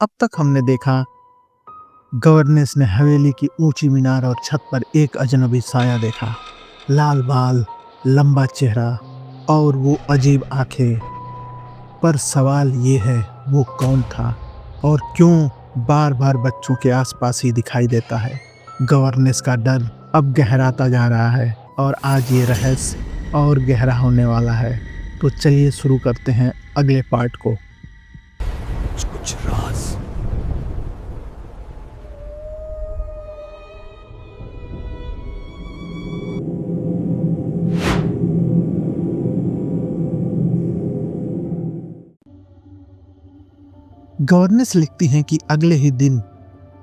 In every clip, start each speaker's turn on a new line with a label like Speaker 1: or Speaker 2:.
Speaker 1: अब तक हमने देखा गवर्नेंस ने हवेली की ऊंची मीनार और छत पर एक अजनबी साया देखा। लाल बाल, लंबा चेहरा और वो अजीब आंखें। पर सवाल ये है, वो कौन था और क्यों बार बार बच्चों के आसपास ही दिखाई देता है। गवर्नेंस का डर अब गहराता जा रहा है और आज ये रहस्य और गहरा होने वाला है। तो चलिए शुरू करते हैं अगले पार्ट को।
Speaker 2: कुछ राज।
Speaker 1: गवर्नेंस लिखती हैं कि अगले ही दिन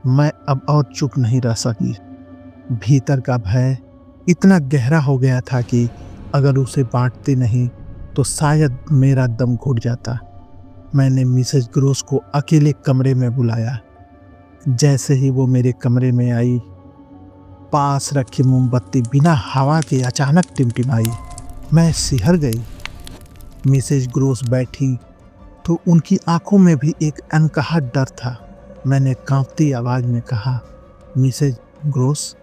Speaker 1: मैं अब और चुप नहीं रह सकी। भीतर का भय इतना गहरा हो गया था कि अगर उसे बांटते नहीं तो शायद मेरा दम घुट जाता। मैंने मिसेज ग्रोस को अकेले कमरे में बुलाया। जैसे ही वो मेरे कमरे में आई, पास रखी मोमबत्ती बिना हवा के अचानक टिमटिमाई। मैं सिहर गई। मिसेज ग्रोस बैठी तो उनकी आंखों में भी एक अनकहा डर था। मैंने कांपती आवाज में कहा, मिसेज ग्रोस,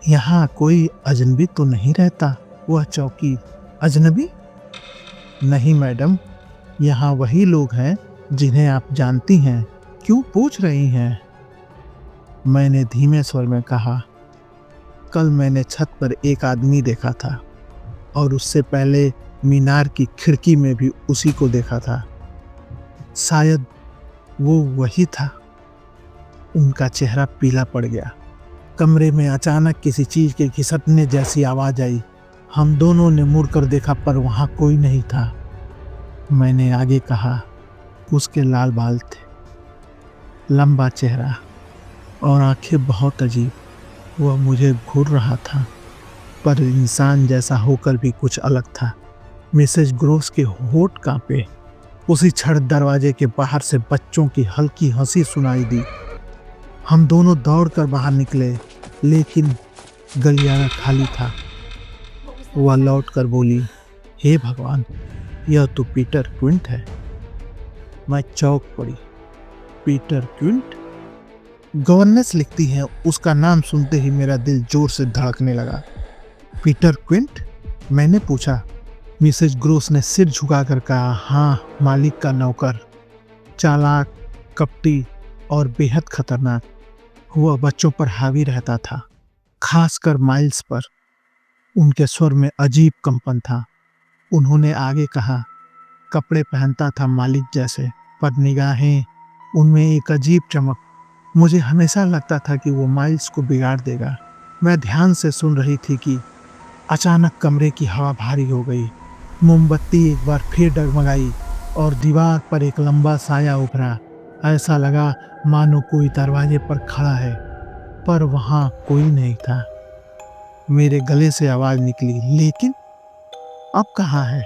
Speaker 1: यहाँ कोई अजनबी तो नहीं रहता? वह चौंकी। अजनबी? नहीं मैडम, यहाँ वही लोग हैं जिन्हें आप जानती हैं। क्यों पूछ रही हैं? मैंने धीमे स्वर में कहा, कल मैंने छत पर एक आदमी देखा था और उससे पहले मीनार की खिड़की में भी उसी को देखा था। शायद वो वही था। उनका चेहरा पीला पड़ गया। कमरे में अचानक किसी चीज के घिसटने जैसी आवाज आई। हम दोनों ने मुड़कर देखा पर वहां कोई नहीं था। मैंने आगे कहा, उसके लाल बाल थे, लंबा चेहरा और आंखें बहुत अजीब। वह मुझे घूर रहा था पर इंसान जैसा होकर भी कुछ अलग था। मिसेज ग्रोस के होंठ कांपे। उसी क्षण दरवाजे के बाहर से बच्चों की हल्की हंसी सुनाई दी। हम दोनों दौड़कर बाहर निकले, लेकिन गलियारा खाली था। वह लौटकर बोली, हे भगवान, यह तो पीटर क्विंट है। मैं चौंक पड़ी। Peter Quint? गवर्नेंस लिखती है, उसका नाम सुनते ही मेरा दिल जोर से धड़कने लगा। Peter Quint? मैंने पूछा। मिसेज ग्रोस ने सिर झुकाकर कहा, हाँ, मालिक का नौकर। चालाक, कपटी और बेहद खतरनाक। वह बच्चों पर हावी रहता था, खासकर माइल्स पर। उनके स्वर में अजीब कंपन था। उन्होंने आगे कहा, कपड़े पहनता था मालिक जैसे, पर निगाहें, उनमें एक अजीब चमक। मुझे हमेशा लगता था कि वो माइल्स को बिगाड़ देगा। मैं ध्यान से सुन रही थी कि अचानक कमरे की हवा भारी हो गई। मोमबत्ती एक बार फिर डगमगाई और दीवार पर एक लंबा साया उभरा। ऐसा लगा मानो कोई दरवाजे पर खड़ा है, पर वहां कोई नहीं था। मेरे गले से आवाज निकली, लेकिन अब कहाँ है?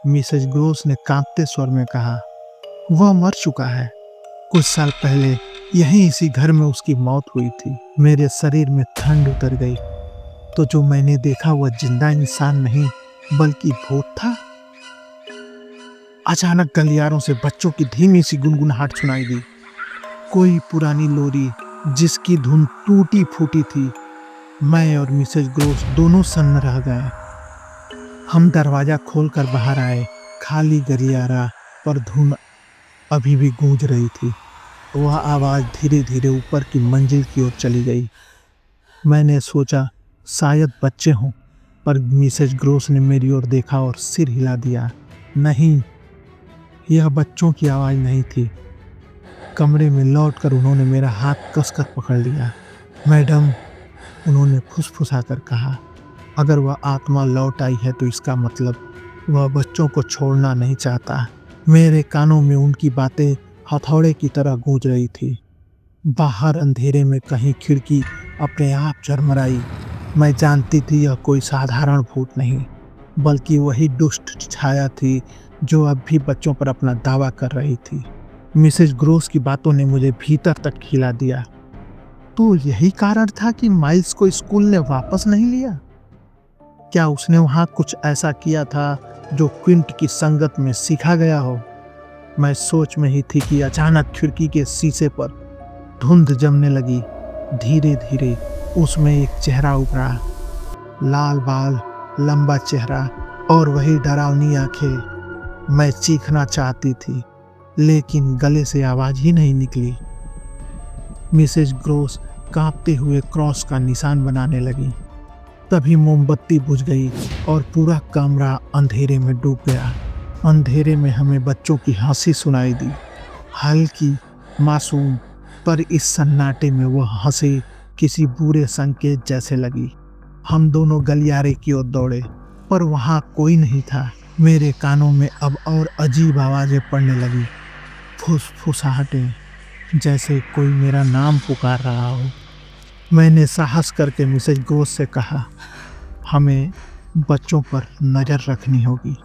Speaker 1: मिसेज ग्रोस ने कांपते स्वर में कहा, वह मर चुका है। कुछ साल पहले यहीं इसी घर में उसकी मौत हुई थी। मेरे शरीर में ठंड उतर गई। तो जो मैंने देखा वह जिंदा इंसान नहीं बल्कि भूत था। अचानक गलियारों से बच्चों की धीमी सी गुनगुनाहट सुनाई दी। कोई पुरानी लोरी जिसकी धुन टूटी फूटी थी। मैं और मिसेज ग्रोस दोनों सन्न रह गए। हम दरवाजा खोलकर बाहर आए। खाली गलियारा पर धुन अभी भी गूंज रही थी। वह आवाज धीरे धीरे ऊपर की मंजिल की ओर चली गई। मैंने सोचा शायद बच्चे हों, पर मिसेज ग्रोस ने मेरी ओर देखा और सिर हिला दिया। नहीं, यह बच्चों की आवाज नहीं थी। कमरे में लौटकर उन्होंने मेरा हाथ कसकर पकड़ लिया। मैडम, उन्होंने फुसफुसाकर कहा, अगर वह आत्मा लौट आई है तो इसका मतलब वह बच्चों को छोड़ना नहीं चाहता। मेरे कानों में उनकी बातें हथौड़े की तरह गूंज रही थी। बाहर अंधेरे में कहीं खिड़की अपने आप झरमराई। मैं जानती थी यह कोई साधारण भूत नहीं, बल्कि वही दुष्ट छाया थी जो अब भी बच्चों पर अपना दावा कर रही थी। मिसेज ग्रोस की बातों ने मुझे भीतर तक खिला दिया। तो यही कारण था कि माइल्स को स्कूल ने वापस नहीं लिया। क्या उसने वहां कुछ ऐसा किया था जो क्विंट की संगत में सीखा गया हो? मैं सोच में ही थी कि अचानक खिड़की के शीशे पर धुंध जमने लगी। धीरे धीरे उसमें एक चेहरा उभरा, लाल बाल, लंबा चेहरा और वही डरावनी आंखें। मैं चीखना चाहती थी लेकिन गले से आवाज ही नहीं निकली। मिसेज ग्रोस कांपते हुए क्रॉस का निशान बनाने लगी। तभी मोमबत्ती बुझ गई और पूरा कमरा अंधेरे में डूब गया। अंधेरे में हमें बच्चों की हंसी सुनाई दी, हल्की, मासूम, पर इस सन्नाटे में वह हंसी किसी बुरे संकेत जैसे लगी। हम दोनों गलियारे की ओर दौड़े पर वहां कोई नहीं था। मेरे कानों में अब और अजीब आवाजें पड़ने लगी, फुसफुसाहटें, जैसे कोई मेरा नाम पुकार रहा हो। मैंने साहस करके मिसेज ग्रोस से कहा, हमें बच्चों पर नज़र रखनी होगी,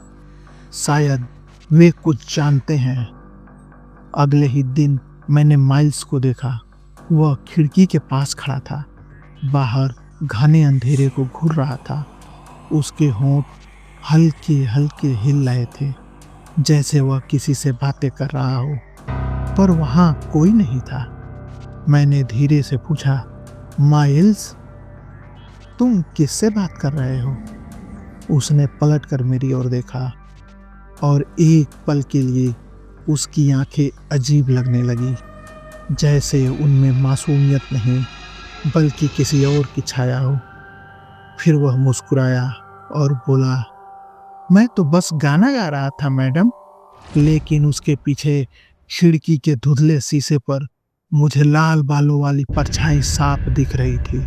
Speaker 1: शायद वे कुछ जानते हैं। अगले ही दिन मैंने माइल्स को देखा। वह खिड़की के पास खड़ा था, बाहर घने अंधेरे को घूर रहा था। उसके होंठ हल्के हल्के हिल रहे थे, जैसे वह किसी से बातें कर रहा हो, पर वहां कोई नहीं था। मैंने धीरे से पूछा, माइल्स, तुम किससे बात कर रहे हो? उसने पलटकर मेरी ओर देखा और एक पल के लिए उसकी आंखें अजीब लगने लगी, जैसे उनमें मासूमियत नहीं बल्कि किसी और की छाया हो। फिर वह मुस्कुराया और बोला, मैं तो बस गाना गा रहा था मैडम। लेकिन उसके पीछे खिड़की के धुंधले शीशे पर मुझे लाल बालों वाली परछाई साफ दिख रही थी।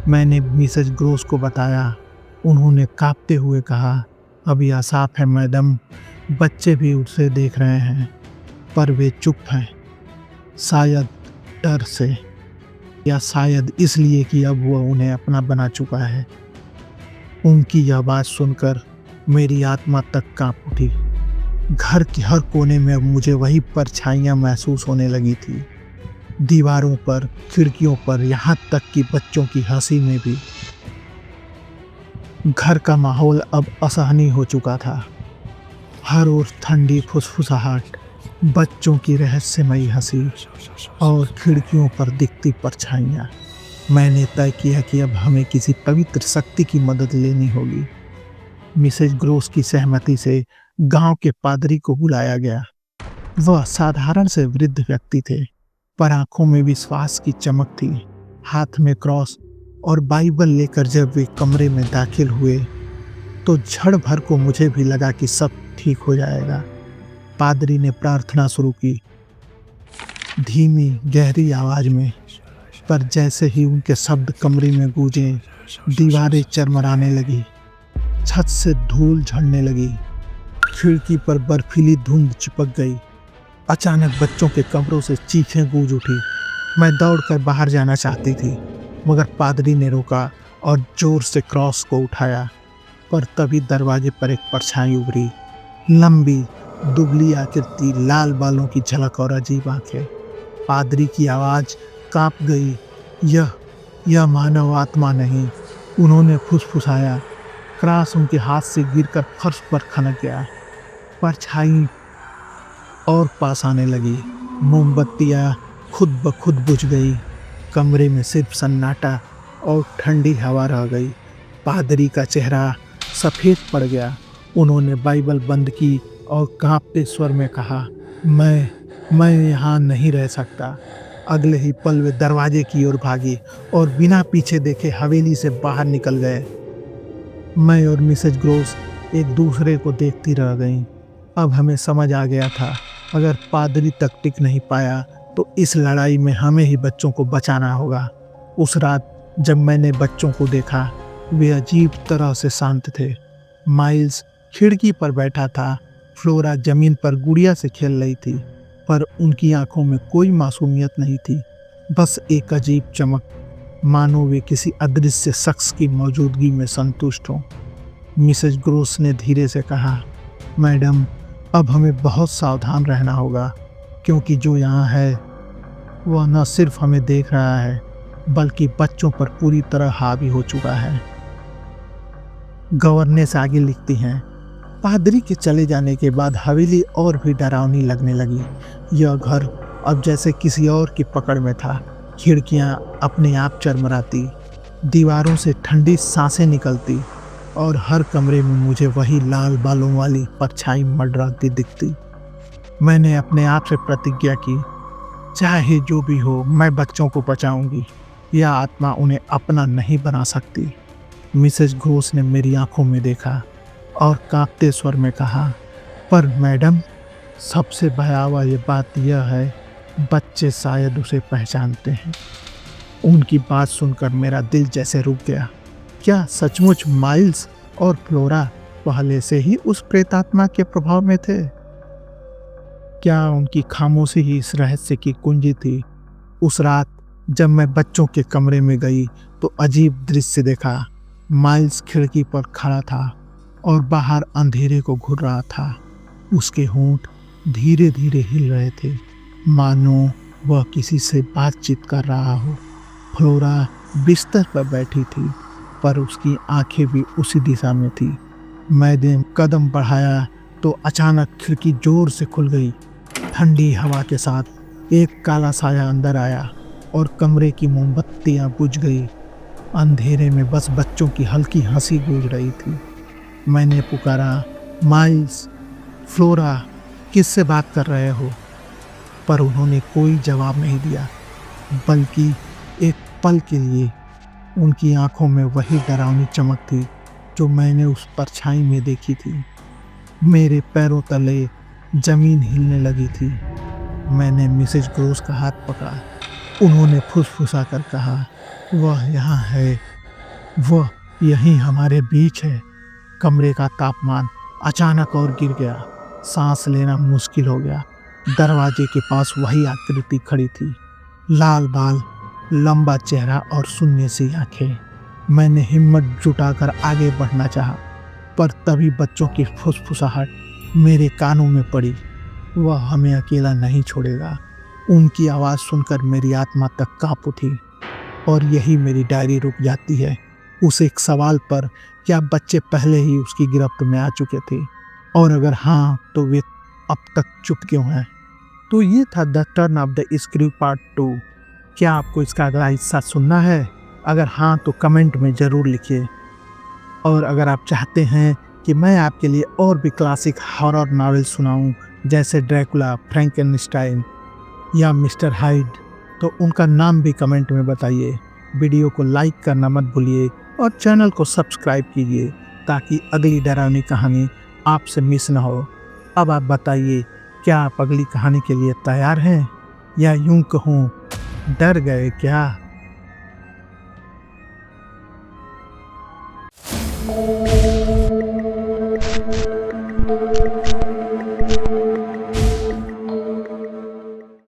Speaker 1: मैंने मिसेज ग्रोस को बताया। उन्होंने कांपते हुए कहा, अब यह साफ है मैडम, बच्चे भी उसे देख रहे हैं, पर वे चुप हैं, शायद डर से या शायद इसलिए कि अब वह उन्हें अपना बना चुका है। उनकी यह बात सुनकर मेरी आत्मा तक कांप उठी। घर के हर कोने में अब मुझे वही परछाइयां महसूस होने लगी थी, दीवारों पर, खिड़कियों पर, यहाँ तक कि बच्चों की हंसी में भी। घर का माहौल अब असहनीय हो चुका था। हर ओर ठंडी फुसफुसाहट, बच्चों की रहस्यमयी हंसी और खिड़कियों पर दिखती परछाइयाँ। मैंने तय किया कि अब हमें किसी पवित्र शक्ति की मदद लेनी होगी। मिसेज ग्रोस की सहमति से गांव के पादरी को बुलाया गया। वह साधारण से वृद्ध व्यक्ति थे, पर आंखों में विश्वास की चमक थी। हाथ में क्रॉस और बाइबल लेकर जब वे कमरे में दाखिल हुए तो क्षण भर को मुझे भी लगा कि सब ठीक हो जाएगा। पादरी ने प्रार्थना शुरू की, धीमी गहरी आवाज में, पर जैसे ही उनके शब्द कमरे में गूंजे, दीवारें चरमराने लगी, छत से धूल झड़ने लगी, खिड़की पर बर्फीली धुंध चिपक गई। अचानक बच्चों के कमरों से चीखें गूंज उठी। मैं दौड़कर बाहर जाना चाहती थी, मगर पादरी ने रोका और जोर से क्रॉस को उठाया। पर तभी दरवाजे पर एक परछाई उभरी, लंबी, दुबली आकृति, लाल बालों की झलक और अजीब आंखें। पादरी की आवाज कांप गई, यह मानव आत्मा नहीं, उन्होंने फुसफुसाया। क्रॉस उनके हाथ से गिरकर फर्श पर खनक गया। परछाई और पास आने लगी। मोमबत्तियाँ खुद ब खुद बुझ गई। कमरे में सिर्फ सन्नाटा और ठंडी हवा रह गई। पादरी का चेहरा सफ़ेद पड़ गया। उन्होंने बाइबल बंद की और कांपते स्वर में कहा, मैं यहाँ नहीं रह सकता। अगले ही पल वे दरवाजे की ओर भागी और बिना पीछे देखे हवेली से बाहर निकल गए। मैं और मिसेज ग्रोस एक दूसरे को देखती रह गईं। अब हमें समझ आ गया था, अगर पादरी तक टिक नहीं पाया तो इस लड़ाई में हमें ही बच्चों को बचाना होगा। उस रात जब मैंने बच्चों को देखा, वे अजीब तरह से शांत थे। माइल्स खिड़की पर बैठा था, फ्लोरा जमीन पर गुड़िया से खेल रही थी, पर उनकी आंखों में कोई मासूमियत नहीं थी, बस एक अजीब चमक, मानो वे किसी अदृश्य शख्स की मौजूदगी में संतुष्ट हों। मिसेज ग्रोस ने धीरे से कहा, मैडम, अब हमें बहुत सावधान रहना होगा, क्योंकि जो यहाँ है वह न सिर्फ हमें देख रहा है बल्कि बच्चों पर पूरी तरह हावी हो चुका है। गवर्नेस आगे लिखती हैं, पादरी के चले जाने के बाद हवेली और भी डरावनी लगने लगी। यह घर अब जैसे किसी और की पकड़ में था। खिड़कियां अपने आप चरमराती, दीवारों से ठंडी सांसें निकलती और हर कमरे में मुझे वही लाल बालों वाली परछाई मंडराती दिखती। मैंने अपने आप से प्रतिज्ञा की, चाहे जो भी हो मैं बच्चों को बचाऊंगी। यह आत्मा उन्हें अपना नहीं बना सकती। मिसेस घोष ने मेरी आंखों में देखा और कांपते स्वर में कहा, पर मैडम, सबसे भयावह ये बात यह है, बच्चे शायद उसे पहचानते हैं। उनकी बात सुनकर मेरा दिल जैसे रुक गया। क्या सचमुच माइल्स और फ्लोरा पहले से ही उस प्रेतात्मा के प्रभाव में थे? क्या उनकी खामोशी ही इस रहस्य की कुंजी थी? उस रात जब मैं बच्चों के कमरे में गई तो अजीब दृश्य देखा। माइल्स खिड़की पर खड़ा था और बाहर अंधेरे को घूर रहा था। उसके होंठ धीरे धीरे हिल रहे थे, मानो वह किसी से बातचीत कर रहा हो। फ्लोरा बिस्तर पर बैठी थी, पर उसकी आंखें भी उसी दिशा में थी। मैंने कदम बढ़ाया तो अचानक खिड़की जोर से खुल गई। ठंडी हवा के साथ एक काला साया अंदर आया और कमरे की मोमबत्तियां बुझ गई। अंधेरे में बस बच्चों की हल्की हंसी गूंज रही थी। मैंने पुकारा, माइल्स, फ्लोरा, किससे बात कर रहे हो? पर उन्होंने कोई जवाब नहीं दिया, बल्कि एक पल के लिए उनकी आंखों में वही डरावनी चमक थी जो मैंने उस परछाई में देखी थी। मेरे पैरों तले जमीन हिलने लगी थी। मैंने मिसेज ग्रोस का हाथ पकड़ा। उन्होंने फुसफुसा कर कहा, वह यहाँ है, वह यहीं हमारे बीच है। कमरे का तापमान अचानक और गिर गया। सांस लेना मुश्किल हो गया। दरवाजे के पास वही आकृति खड़ी थी, लाल बाल, लंबा चेहरा और शून्य सी आंखें। मैंने हिम्मत जुटाकर आगे बढ़ना चाहा, पर तभी बच्चों की फुसफुसाहट मेरे कानों में पड़ी। वह हमें अकेला नहीं छोड़ेगा। उनकी आवाज़ सुनकर मेरी आत्मा तक कांप उठी और यही मेरी डायरी रुक जाती है, उस एक सवाल पर, क्या बच्चे पहले ही उसकी गिरफ्त में आ चुके थे? और अगर हाँ, तो वे अब तक चुप क्यों हैं? तो ये था the turn off the screw part 2। क्या आपको इसका अगला हिस्सा सुनना है? अगर हाँ तो कमेंट में ज़रूर लिखिए। और अगर आप चाहते हैं कि मैं आपके लिए और भी क्लासिक हॉरर नॉवेल सुनाऊं, जैसे ड्रैकुला, फ्रैंकेनस्टाइन या मिस्टर हाइड, तो उनका नाम भी कमेंट में बताइए। वीडियो को लाइक करना मत भूलिए और चैनल को सब्सक्राइब कीजिए ताकि अगली डरावनी कहानी आपसे मिस ना हो। अब आप बताइए, क्या आप अगली कहानी के लिए तैयार हैं, या यूं कहूँ, डर गए क्या?